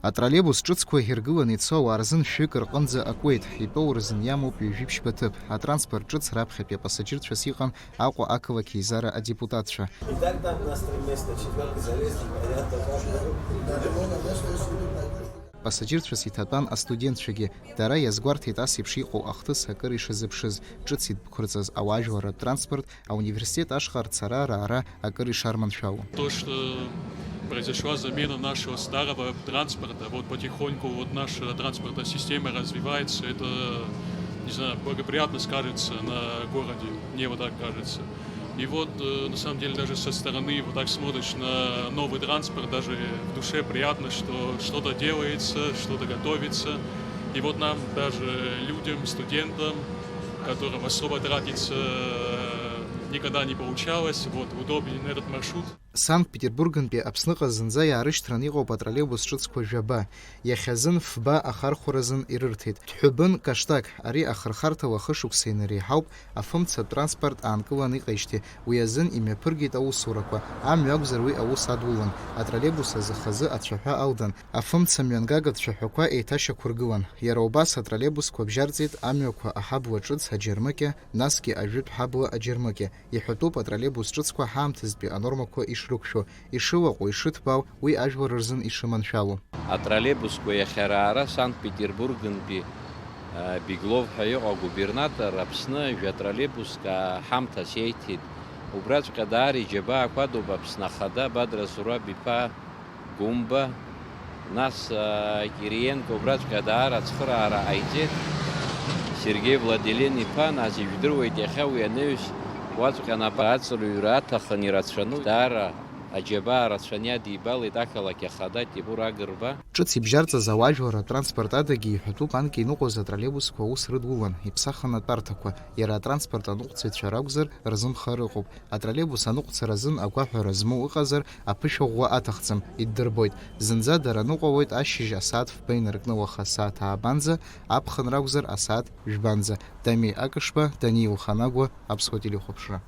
Атроллейбус ҿыцқәа иргыланы ицо арзын шәык рҟынӡа акуеит, итәоу рзын иамоуп ҩажәибжьба ҭыԥ. Атранспорт ҿыц раԥхьатәи апассажирцәас иҟан Аҟәа ақалақь еизара адепутатцәа. Пассажирцәас иҭатәан астудентцәагьы, дара иазгәарҭеит ас еиԥш иҟоу ахҭыс акыр ишазыԥшыз, ҿыц идәықәырҵаз ауаажәларратә транспорт ауниверситет ашҟа рцара раара акыр ишарманшәало. Произошла замена нашего старого транспорта. Вот потихоньку вот наша транспортная система развивается. Это, не знаю, благоприятно скажется на городе. Мне вот так кажется. И вот, на самом деле, даже со стороны вот так смотришь на новый транспорт, даже в душе приятно, что что-то делается, что-то готовится. И вот нам, даже людям, студентам, которым особо тратиться никогда не получалось, вот, удобен этот маршрут. Санкт-Петербургнтәи Аԥсныҟа зынӡа иаарышьҭран иҟоуп атроллейбус ҿыцқәа жәаба. Иахьазын фба ахархәаразын ирырҭеит. Дҳәыбын каштак, ари ахырхарҭала хышықәса инареиҳауп афымцатә транспорт аанкыланы иҟеижьҭеи. Уи азын имҩаԥыргеит аусурақәа. Амҩа акәзар уи аус адулан. Атроллейбус азы хазы ацәаҳәа алдан. Афымца мҩангагатә цәаҳәақәа еиҭашьақәыргылан. Иара убас атроллейбусқәа бжьарҵеит амҩақәа аҳабла ҿыц аџьармыкьа, насгьы ажәытә ҳабла аџьармыкьа. Иҳәатәуп атроллейбус ҿыцқәа ҳаамҭазтәи анормақәа ишрықәшәо, ишылаҟәу, ишыҭбаау, уи ажәлар рзын ишыманшәало. Атроллейбусқәа иахьараара Санкт-Петербургнтәи Биглов ҳәа иҟоу губернатор Аԥсны жәатроллейбуск ҳамҭас иеиҭеит. Убраҵәҟьа даара иџьабаақәа адуп Аԥсны ахада Бадра Зураб-иԥа Гәымба, нас Кириенко убраҵәҟьа даара ацхыраара ҟаиҵеит. Сергеи Владилен-иԥа, нас ижәдыруеит иахьа уи анаҩс уаҵәҟьа напы аҵырҩра аҭахын ирацәану даара аџьабаа рацәаны иадибалеит ақалақь ахада Тимур Агрба. Ҿыц ибжьарҵаз ауаажәларратә транспорт адагьы иҳәатәуп анкьа иныҟәоз атроллейбусқәа аус рыдулан, иԥсахын атәарҭақәа. Иара атранспорт аныҟәцаҩцәа ракәзар, рзымхар ыҟоуп. Атроллейбус аныҟәцара азын агәаҳәара змоу ыҟазар, аԥышәаӷәӷәа аҭахӡам, иддырбоит. Зынӡа дара ныҟәауеит ашьыжь асааҭ фба инаркны уаха асааҭ аабанӡа, аԥхын ракәзар асааҭ жәбанӡа. Дамеи Акышба, Даниил Ханагәа, Аԥсуа телехәаԥшра.